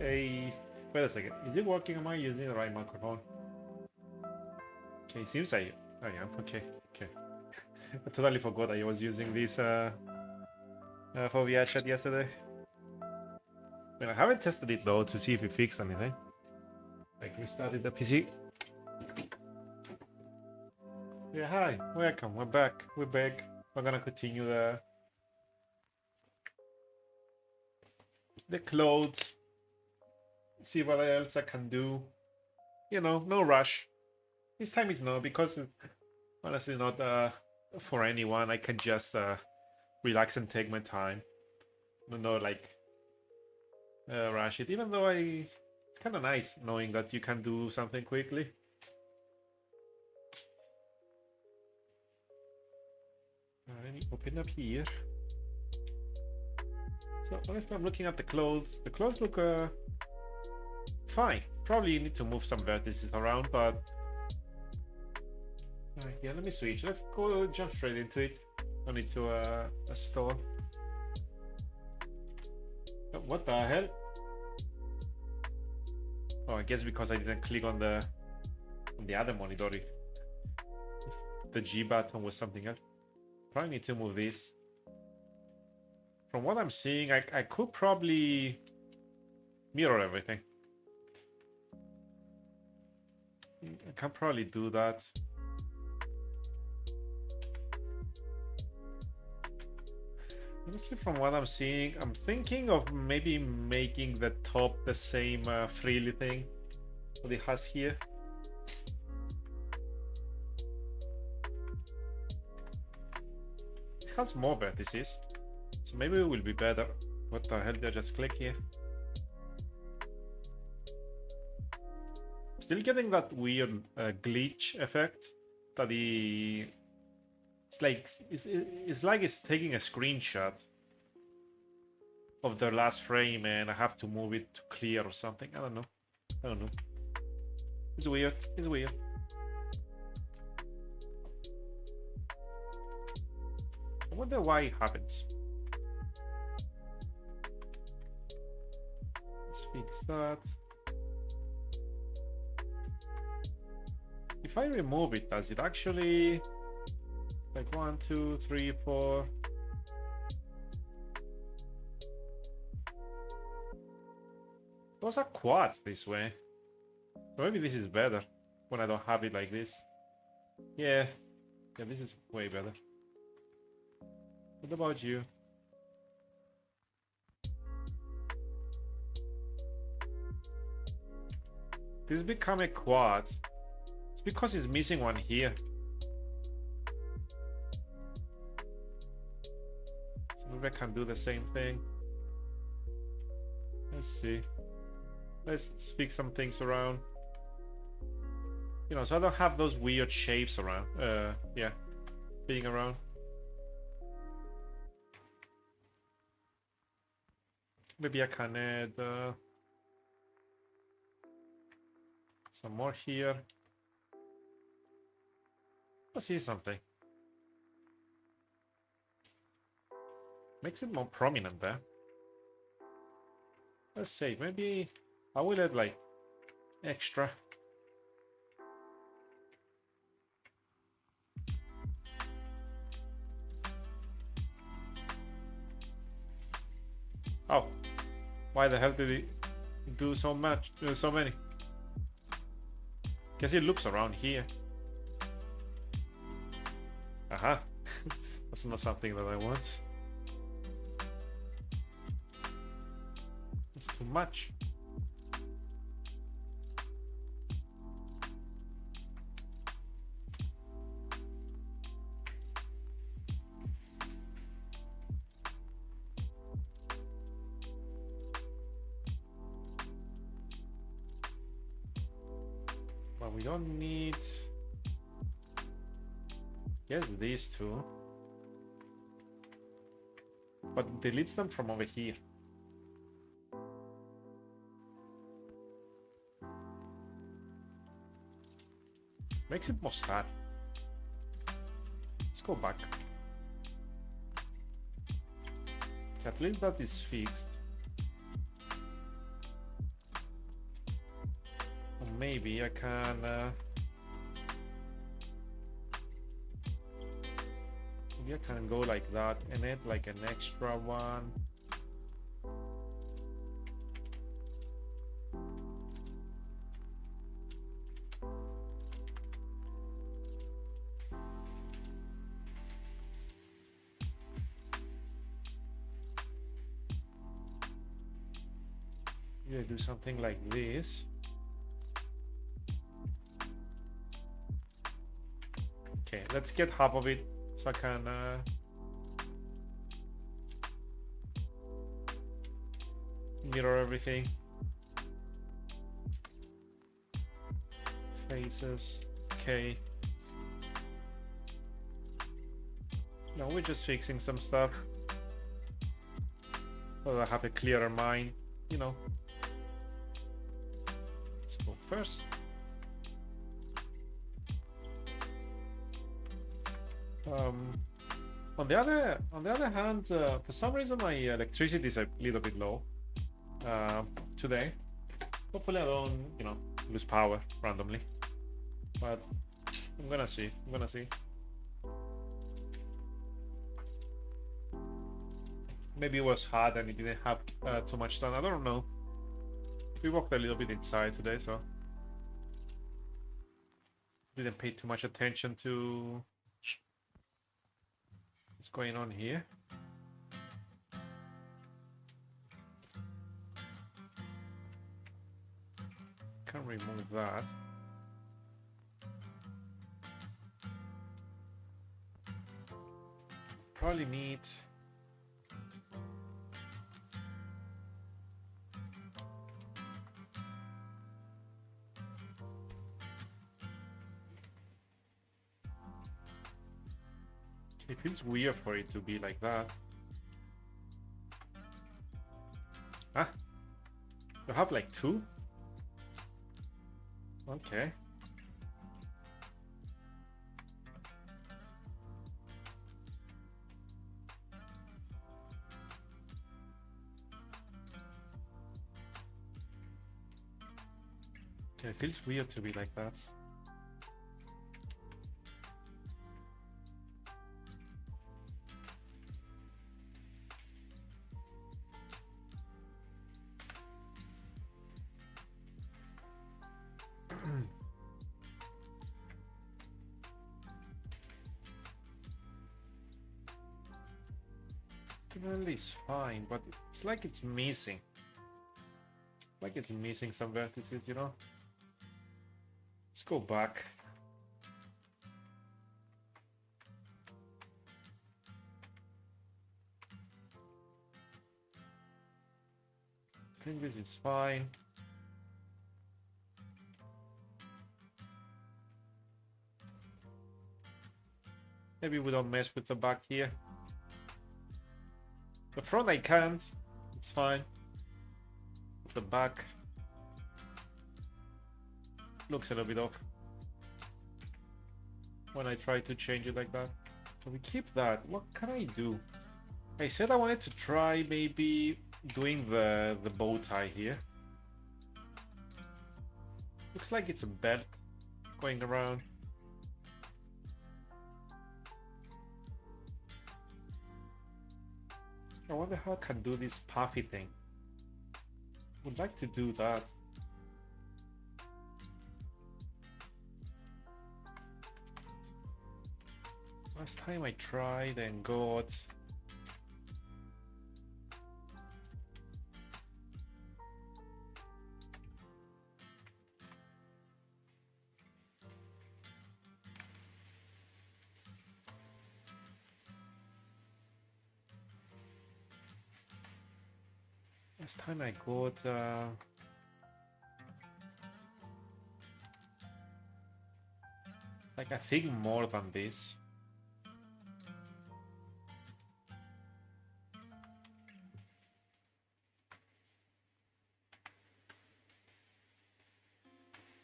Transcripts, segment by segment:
Hey, wait a second. Is it working? Am I using the right microphone? Okay, seems I am. Okay, okay. I totally forgot I was using this for VR chat yesterday. I haven't tested it though to see if it fixed anything. Like restarted the PC. Yeah, hi, welcome. We're back. We're back. We're gonna continue the clothes. See what else I can do. You know, no rush. This time it's not because it's honestly not for anyone. I can just relax and take my time. No, like rush it. Even though it's kind of nice knowing that you can do something quickly. Let me open up here. So honestly, I'm looking at the clothes. The clothes look fine. Probably need to move some vertices around, but yeah, let me switch. Let's go jump straight into it. I need to a store. Oh, what the hell? Oh, I guess because I didn't click on the other monitor. The G button was something else. Probably need to move this. From what I'm seeing, I could probably mirror everything. I can probably do that. Honestly, from what I'm seeing, I'm thinking of maybe making the top the same frilly thing that it has here. It has more vertices, so maybe it will be better. What the hell did I just click here? Still getting that weird glitch effect that it's like it's taking a screenshot of the last frame and I have to move it to clear or something. I don't know. It's weird. It's weird. I wonder why it happens. Let's fix that. If I remove it, does it actually like 1, 2, 3, 4? Those are quads this way. Maybe this is better when I don't have it like this. Yeah, this is way better. What about you? This become a quad. It's because it's missing one here. So maybe I can do the same thing. Let's see. Let's fix some things around. You know, so I don't have those weird shapes around. Yeah, being around. Maybe I can add some more here. Let's see something. Makes it more prominent there. Let's see, maybe I will add like extra. Oh, why the hell did he do so much? So many? Guess it looks around here. Aha, that's not something that I want. It's too much. But we don't need. Yes, these two. But deletes them from over here. Makes it more star. Let's go back. Okay, at least that is fixed. maybe I can maybe I can go like that and add like an extra one. Yeah, do something like this. Okay, let's get half of it so I can mirror everything. Faces. Okay. No, we're just fixing some stuff. So I have a clearer mind, you know. Let's go first. On the other hand, for some reason my electricity is a little bit low today. Hopefully I don't, you know, lose power randomly. But I'm gonna see. I'm gonna see. Maybe it was hot and it didn't have too much sun. I don't know. We walked a little bit inside today, so didn't pay too much attention to what's going on here. Can remove that. Probably need it feels weird for it to be like that. Ah, you have like two? Okay. Okay, it feels weird to be like that. It's fine, but it's like it's missing. Like it's missing some vertices, you know? Let's go back. I think this is fine. Maybe we don't mess with the back here. The front I can't. It's fine. The back looks a little bit off when I try to change it like that. So we keep that. What can I do? I said I wanted to try maybe doing the bow tie here. Looks like it's a belt going around. I wonder how I can do this puffy thing. Would like to do that. Last time I tried and got like I think more than this.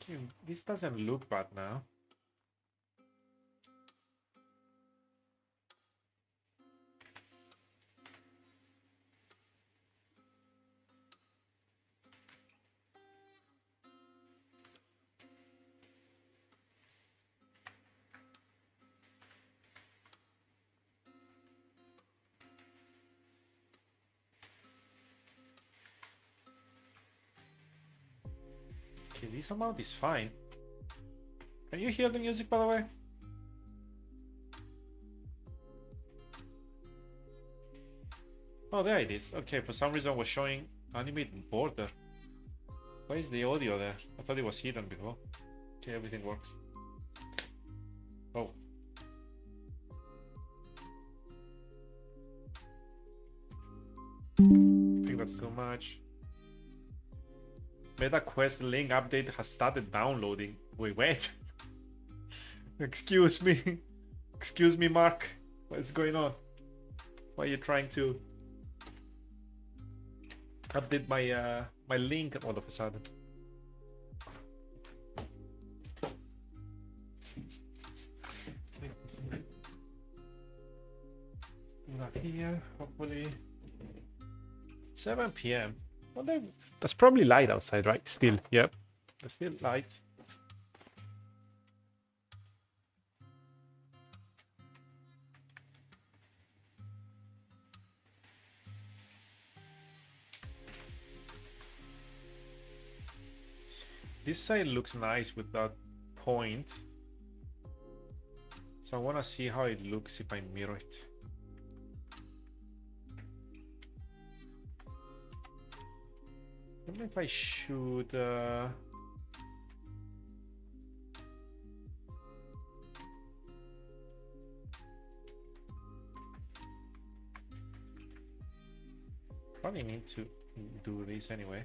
Okay, this doesn't look bad now. Okay, this amount is fine. Can you hear the music, by the way? Oh, there it is. Okay, for some reason I was showing animated border. Why is the audio there? I thought it was hidden before. Okay, everything works. Oh. I think that's too much. Meta Quest link update has started downloading. Wait, wait. Excuse me. Excuse me, Mark. What's going on? Why are you trying to update my my link all of a sudden? Not here, hopefully. 7 p.m. Well, that's probably light outside, right? Still, yep. There's still light. This side looks nice with that point. So I want to see how it looks if I mirror it. I don't know if I should... Probably need to do this anyway.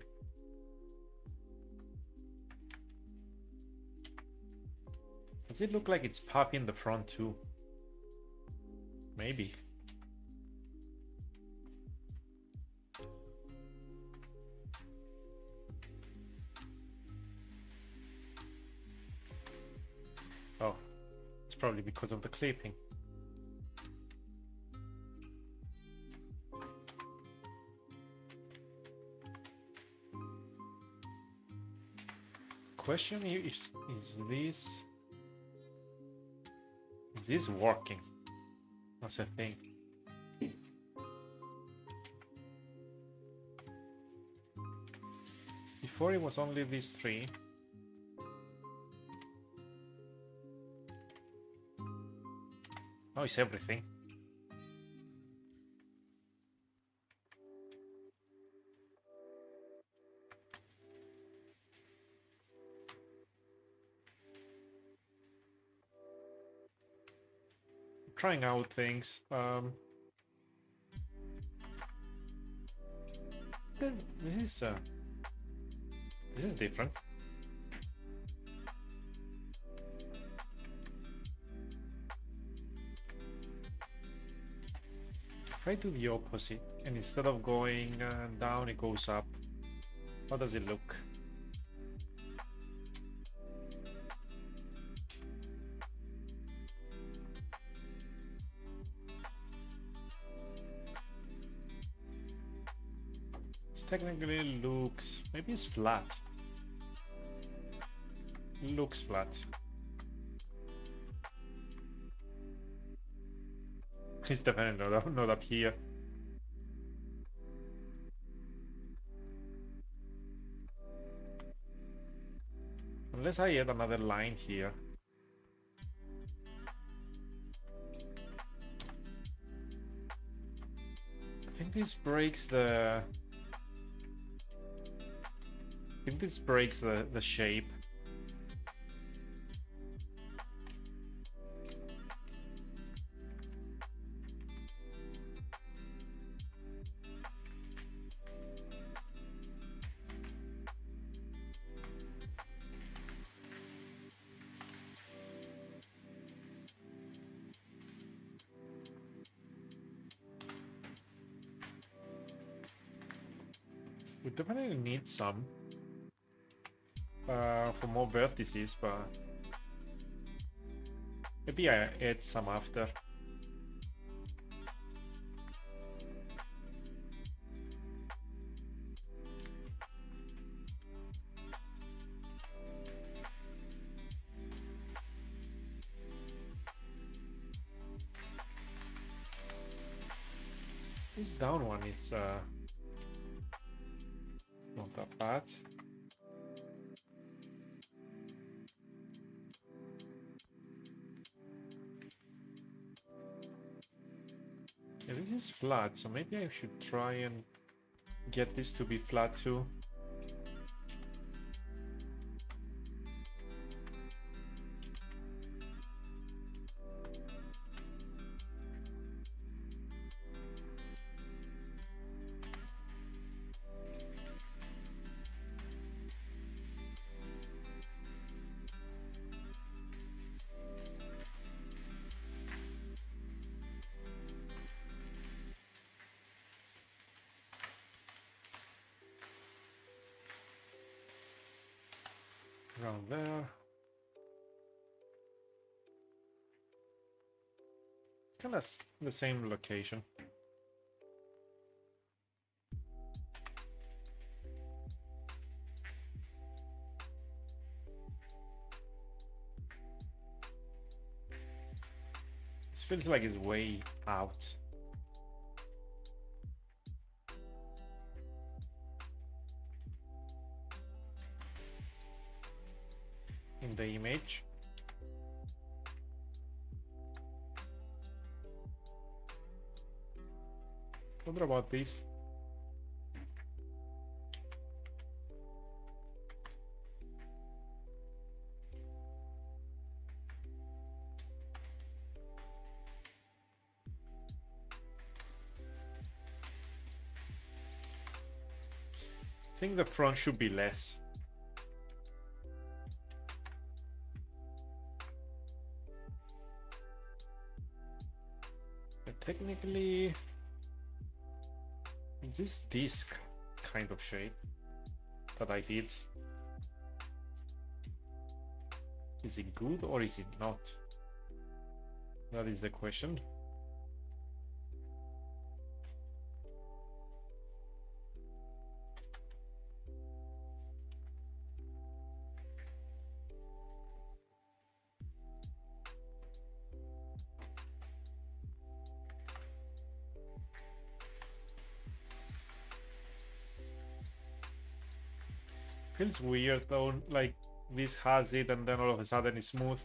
Does it look like it's puffy in the front too? Maybe. Oh, it's probably because of the clipping. Question is this working? That's a thing. Before it was only these three. Now it's everything. Trying out things. This is different. If I do the opposite, and instead of going down, it goes up. How does it look? Technically looks, maybe it's flat. Looks flat. It's definitely not up here. Unless I add another line here. I think this breaks the shape. We definitely need some for more vertices, but maybe I add some after. This down one is not that bad. Yeah, this is flat, so maybe I should try and get this to be flat too. Around there. It's kind of the same location. This feels like it's way out. In the image. What about this? I think the front should be less. But technically, this disc kind of shape that I did, is it good or is it not? That is the question. Feels weird though, like this has it and then all of a sudden it's smooth.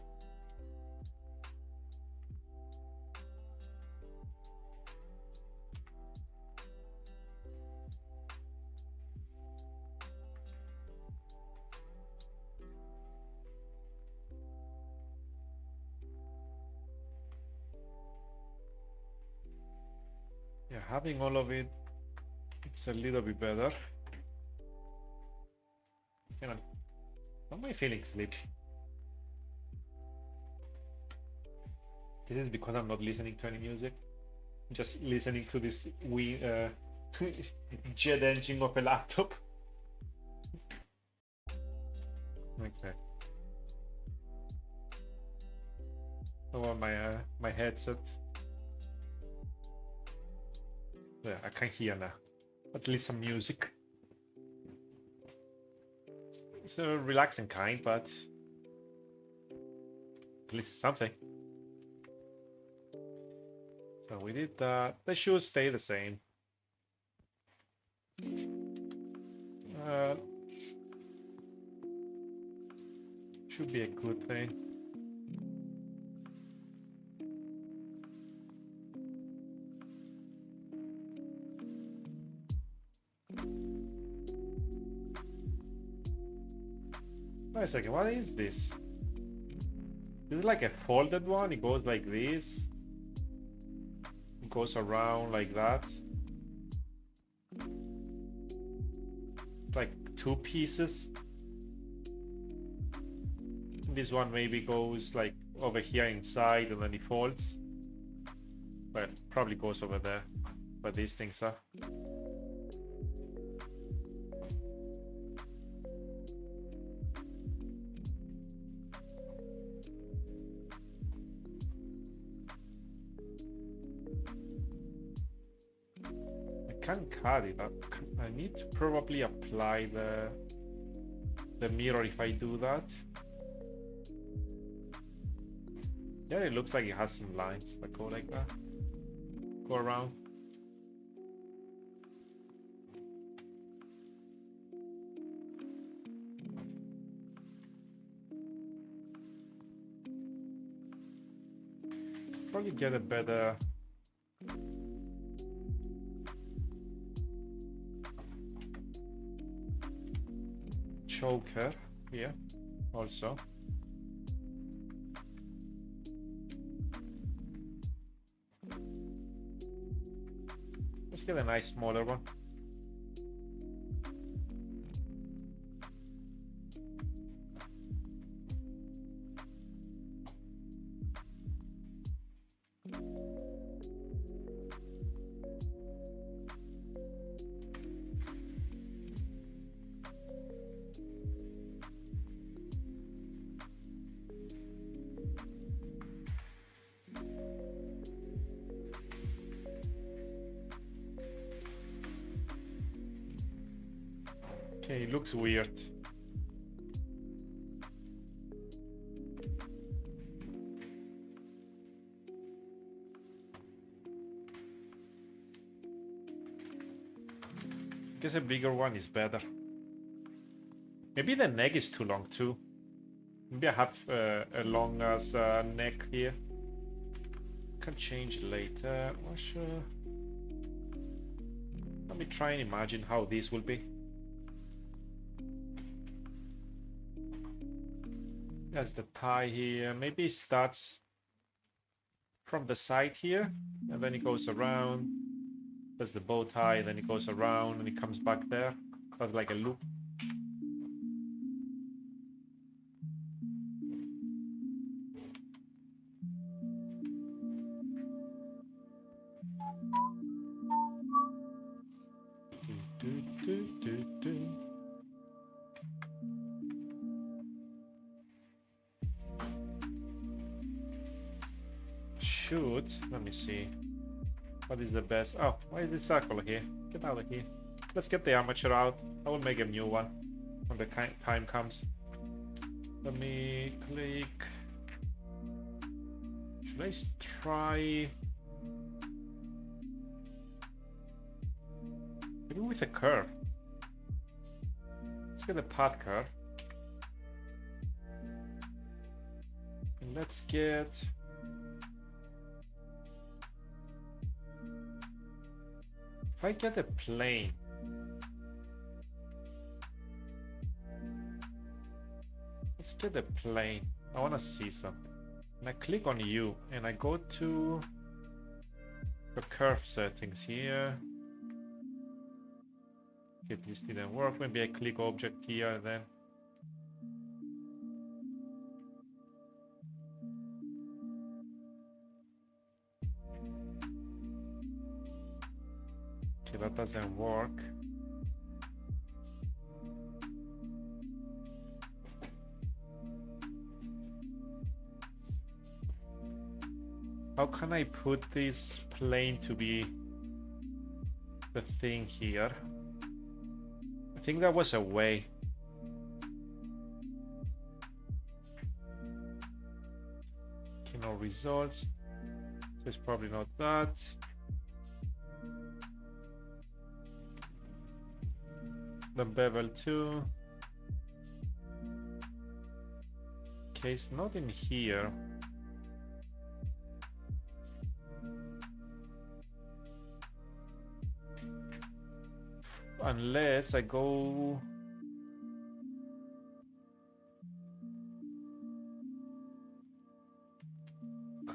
Yeah, having all of it, it's a little bit better. Hang on, why am I feeling sleepy? This is because I'm not listening to any music. I'm just listening to this jet engine of a laptop. Okay. Oh, my headset. Yeah, I can hear now. At least some music. It's a relaxing kind, but at least it's something. So we did that. They should stay the same. Should be a good thing. Wait a second, what is this? Is it like a folded one? It goes like this. It goes around like that. It's like two pieces. This one maybe goes like over here inside and then it folds. Well, probably goes over there, where these things are. Can cut it up. I need to probably apply the mirror if I do that. Yeah, it looks like it has some lines that go like that. Go around. Probably get a better choker here also. Let's get a nice smaller one. Okay, it looks weird. Guess a bigger one is better. Maybe the neck is too long too. Maybe I have a long as neck here. Can change later. Let me try and imagine how this will be. That's the tie here. Maybe it starts from the side here, and then it goes around. That's the bow tie, then it goes around and it comes back there. That's like a loop. Shoot, let me see. What is the best? Oh, why is this circle here? Get out of here. Let's get the armature out. I will make a new one when the time comes. Let me click. Should I try? Maybe with a curve. Let's get a path curve. And let's get. If I get a plane, let's get a plane. I want to see something. And I click on U and I go to the curve settings here. Okay, this didn't work. Maybe I click object here and then. Okay, that doesn't work. How can I put this plane to be the thing here? I think that was a way. Okay, no results. So it's probably not that. The bevel too. Okay, it's not in here. Unless I go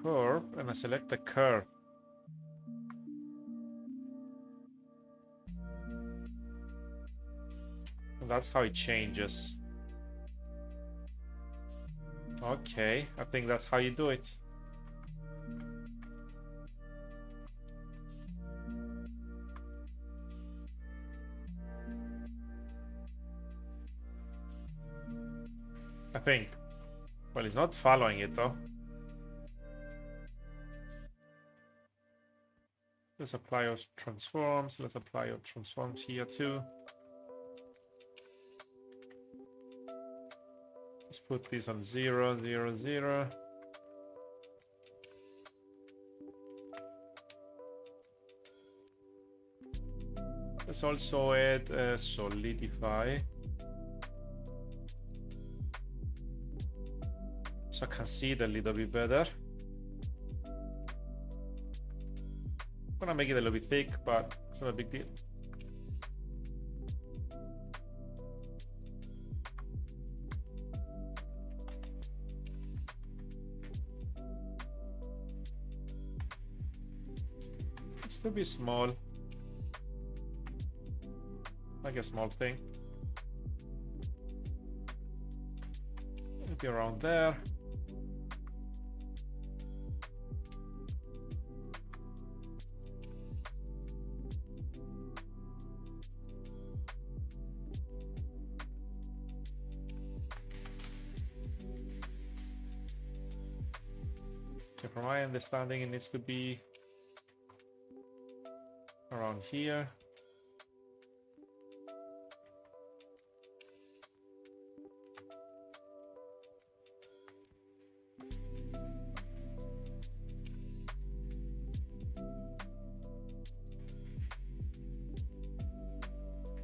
curve and I select the curve. And that's how it changes. Okay, I think that's how you do it. I think. Well, it's not following it though. Let's apply our transforms. Let's apply our transforms here too. Let's put this on 0, 0, 0. Let's also add solidify. So I can see it a little bit better. I'm gonna make it a little bit thick, but it's not a big deal. to be small. Like a small thing. Maybe around there. Okay, from my understanding, it needs to be around here.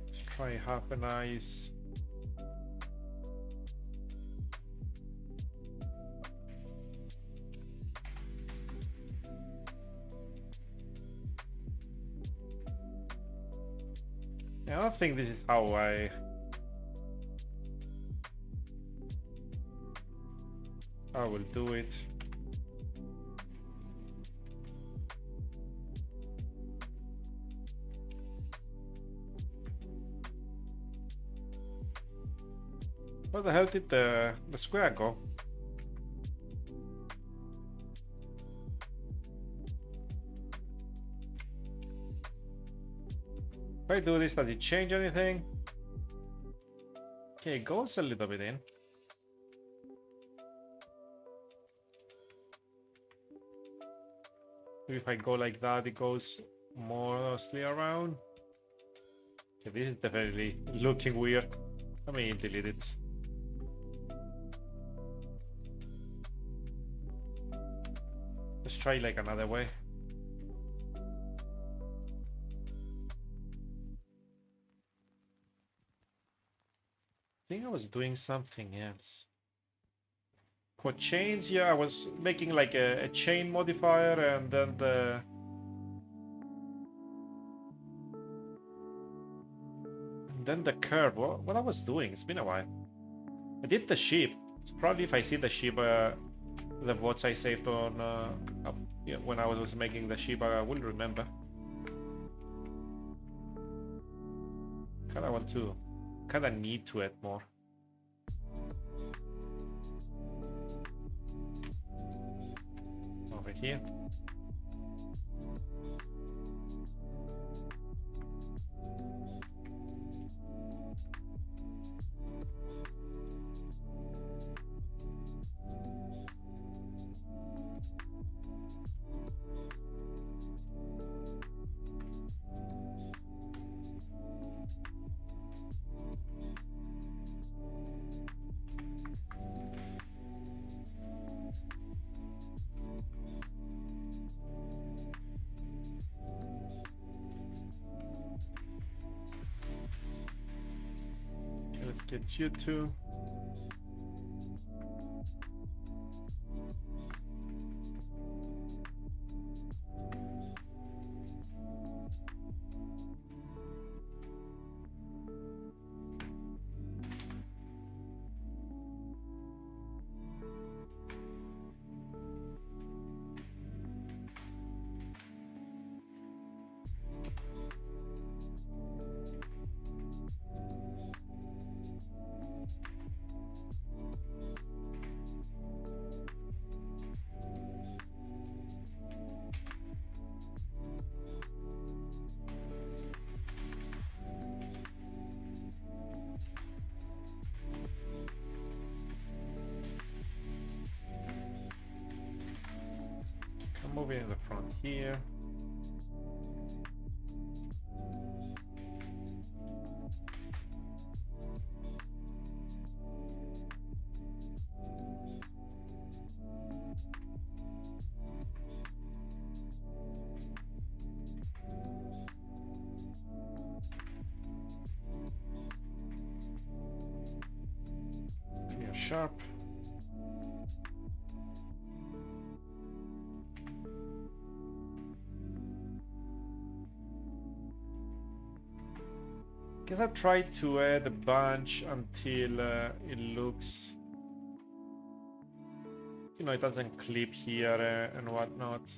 Let's try half a nice. I don't think this is how I will do it. Where the hell did the square go? If I do this, does it change anything? Okay, it goes a little bit in. If I go like that, it goes mostly around. Okay, this is definitely looking weird. Let me delete it. Let's try like another way. I think I was doing something else. For chains, yeah, I was making like a chain modifier and then the curve. What I was doing? It's been a while. I did the sheep. So probably if I see the sheep, the votes I saved on yeah, when I was making the sheep, I will remember. Kinda need to add more. Over here. Let's get you two. Move it in the front here. Clear sharp. Guess I tried to add a bunch until it looks, you know, it doesn't clip here and whatnot.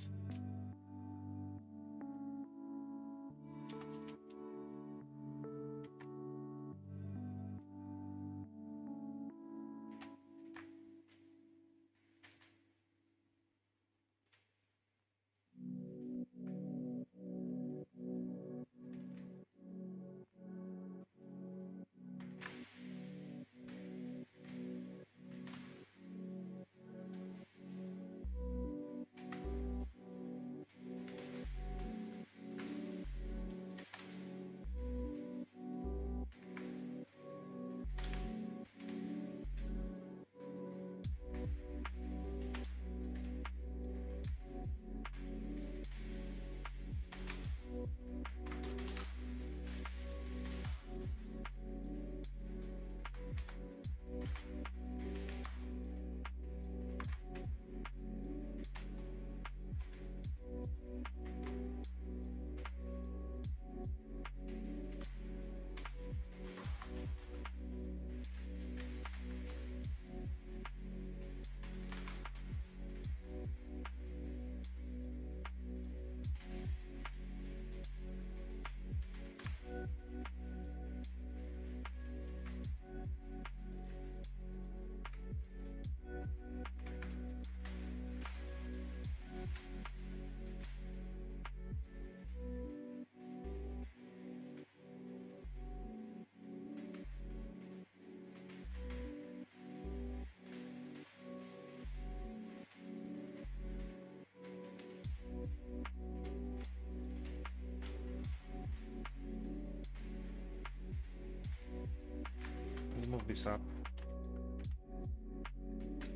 move this up.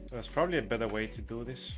There's probably a better way to do this.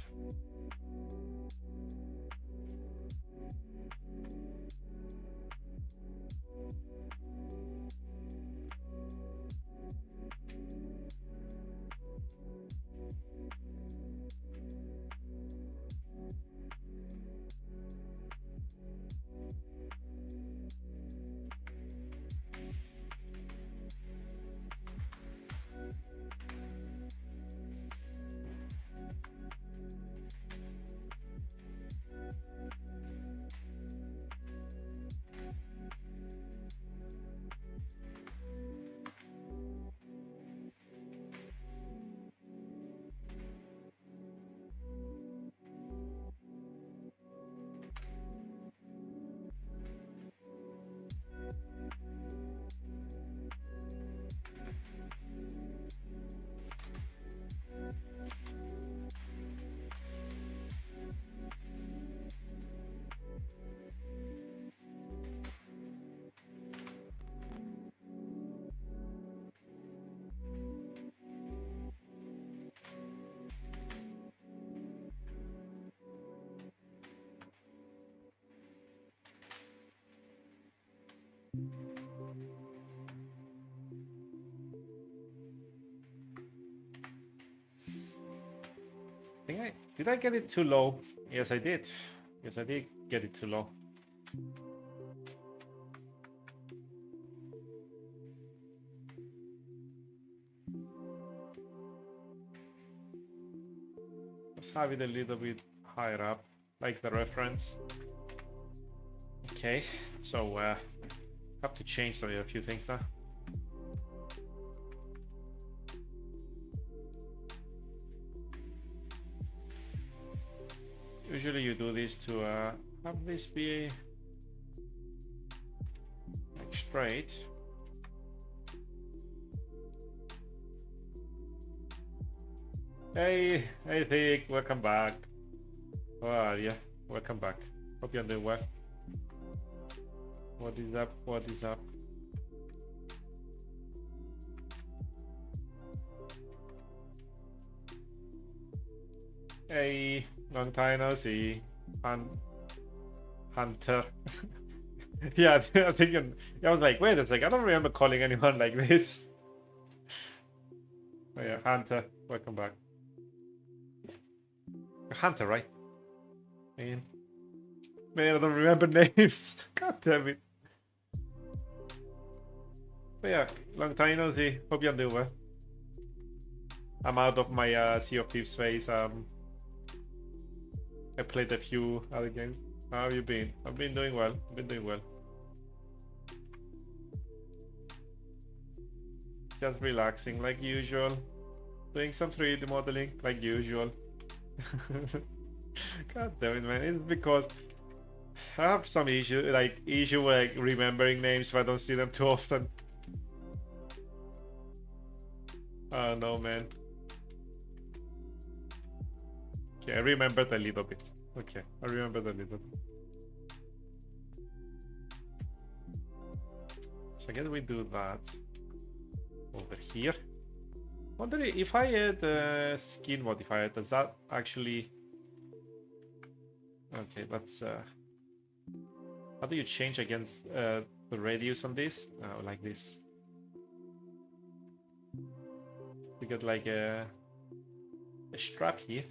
Did I get it too low? Yes, I did. Yes, I did get it too low. Let's have it a little bit higher up, like the reference. Okay, so have to change a few things now. Usually you do this to have this be like straight. Hey, Thick, welcome back. How are you? Welcome back. Hope you're doing well. What is up? What is up? Hey, long time no see. Hunter. Yeah, I think I was like, wait a sec, I don't remember calling anyone like this. Oh yeah, Hunter, welcome back. Hunter, right? Man, I don't remember names. God damn it. But yeah, long time no see. Hope you're doing well. I'm out of my Sea of Thieves phase. I played a few other games. How have you been? I've been doing well. I've been doing well. Just relaxing like usual. Doing some 3D modeling like usual. God damn it, man. It's because I have some issue like remembering names if I don't see them too often. Oh no, man. Okay, I remembered a little bit. Okay, I remembered a little bit. So I guess we do that over here. Wonder if I add a skin modifier, does that actually... Okay, that's... How do you change against the radius on this? Like this. You get like a strap here.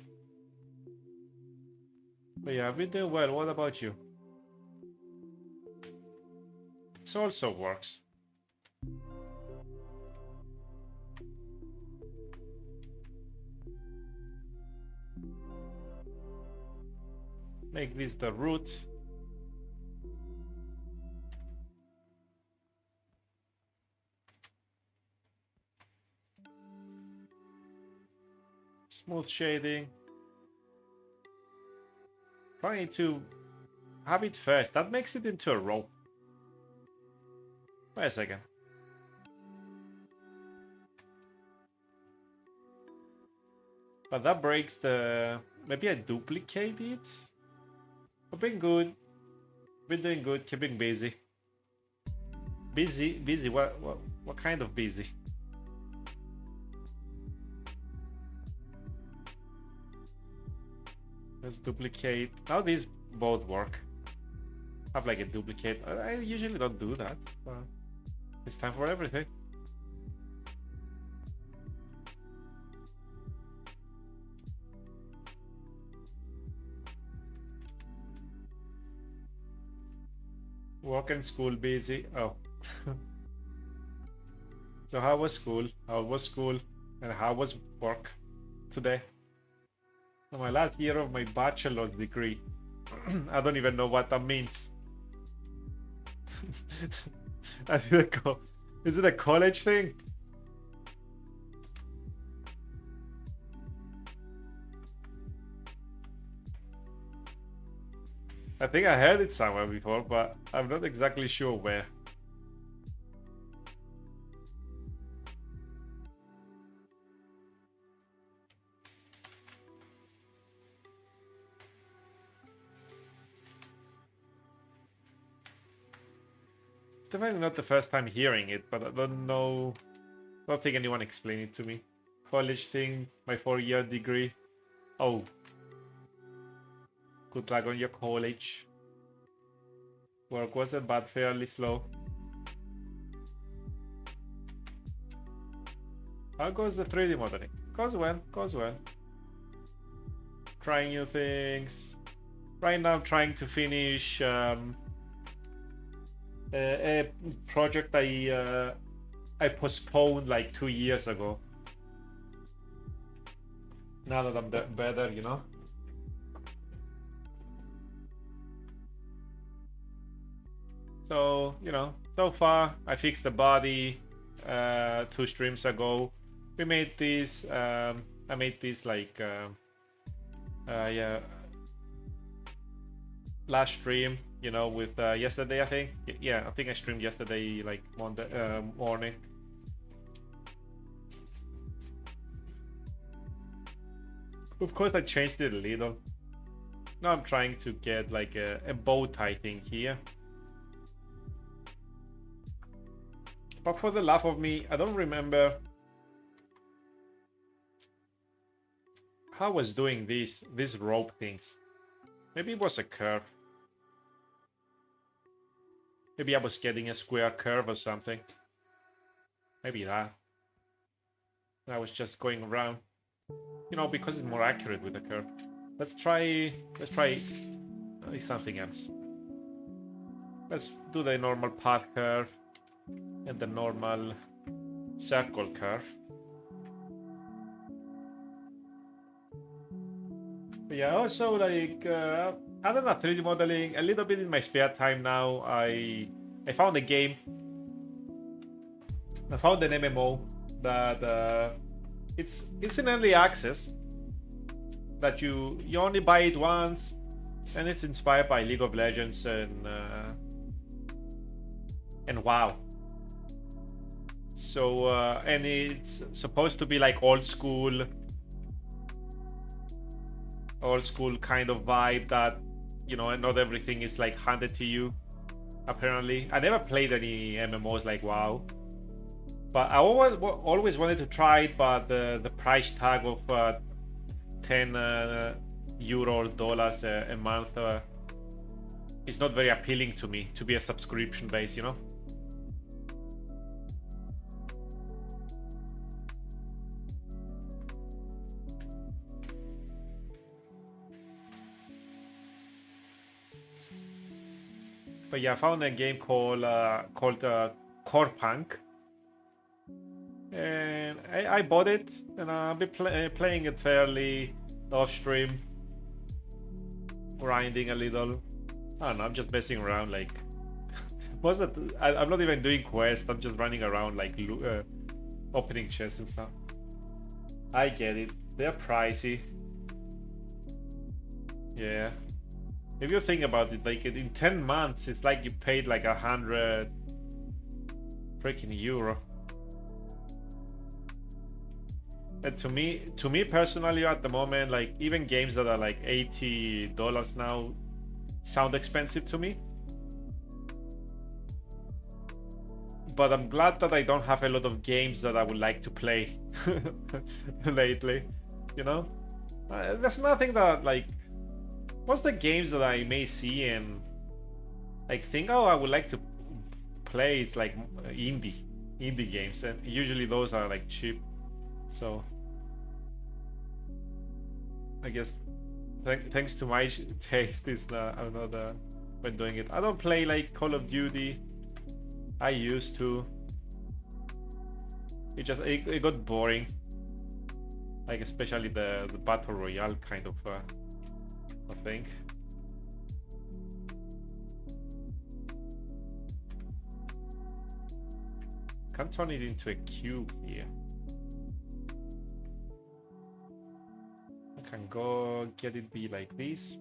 But yeah, we do well. What about you? This also works. Make this the root. Smooth shading. Trying to have it first. That makes it into a row. Wait a second. But that breaks the... Maybe I duplicate it? I've been good. Been doing good, keeping busy. Busy? What kind of busy? Let's duplicate. Now these both work. Have like a duplicate. I usually don't do that, but it's time for everything. Work and school busy. Oh. So how was school? How was school? And how was work today? So my last year of my bachelor's degree. I don't even know what that means. Is it a college thing? I think I heard it somewhere before, but I'm not exactly sure where. It's definitely not the first time hearing it, but I don't know. I don't think anyone explained it to me. College thing, my 4-year degree. Oh. Good luck on your college. Work wasn't bad, fairly slow. How goes the 3D modeling? Goes well, goes well. Trying new things. Right now I'm trying to finish a project I postponed like 2 years ago. Now that I'm better, you know. So, you know, so far I fixed the body 2 streams ago. We made this, I made this like, yeah, last stream, you know, with yesterday, I think. Yeah, I think I streamed yesterday, like Monday morning. Of course, I changed it a little. Now I'm trying to get like a bow tie thing here. But for the life of me, I don't remember how I was doing these rope things. Maybe it was a curve. Maybe I was getting a square curve or something. Maybe that. I was just going around. You know, because it's more accurate with the curve. Let's try something else. Let's do the normal path curve and the normal circle curve. But yeah, also like other than 3D modeling, a little bit in my spare time now, I found a game. I found an MMO that it's in early access. That you only buy it once, and it's inspired by League of Legends and WoW. So and it's supposed to be like old school kind of vibe that, you know, and not everything is like handed to you. Apparently, I never played any MMOs like WoW, but I always wanted to try it. But the price tag of 10 euro or dollars a month is not very appealing to me, to be a subscription base, you know. But yeah, I found a game called Core Punk, and I bought it, and I'll be playing it fairly off stream, grinding a little. I don't know, I'm just messing around, like most of I'm not even doing quests. I'm just running around like opening chests and stuff. I get it, they're pricey. Yeah. If you think about it, like in 10 months, it's like you paid like 100 freaking euro. And to me personally, at the moment, like even games that are like $80 now sound expensive to me. But I'm glad that I don't have a lot of games that I would like to play lately, you know? There's nothing that like most of the games that I may see and like think, oh, I would like to play, it's like indie games, and usually those are like cheap. So I guess thanks to my taste is I'm not when doing it. I don't play like Call of Duty. I used to. It got boring. Like especially the battle royale kind of thing. Can't turn it into a cube here. I can go get it be like this.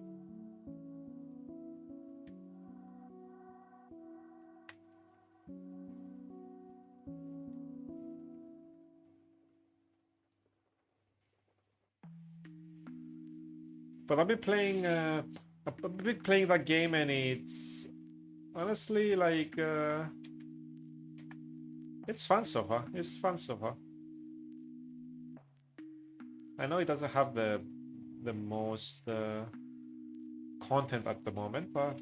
But I've been playing that game, and it's honestly like it's fun so far. It's fun so far. I know it doesn't have the most content at the moment, but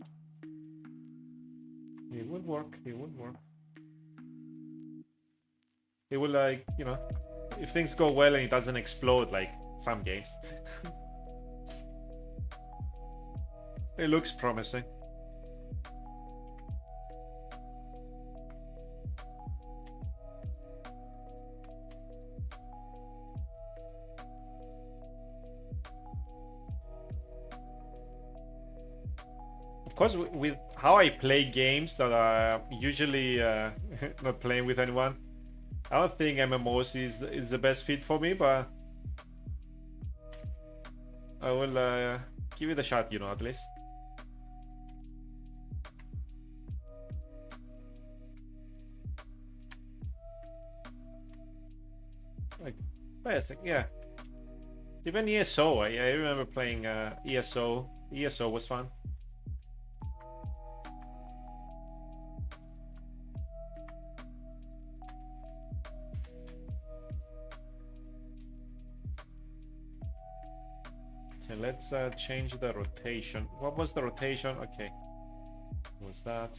it will work. It will work. It will, like, you know, if things go well and it doesn't explode like some games. It looks promising. Of course, with how I play games that are usually not playing with anyone, I don't think MMOs is the best fit for me, but I will give it a shot, you know, at least. Like basic, yeah. Even ESO, I remember playing ESO. ESO was fun. Okay, let's change the rotation. What was the rotation? Okay, what was that?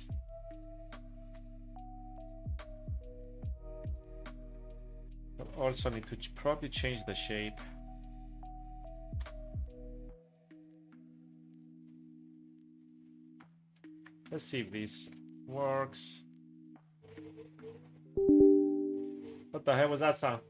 Also need to probably change the shape. Let's see if this works. What the hell was that sound?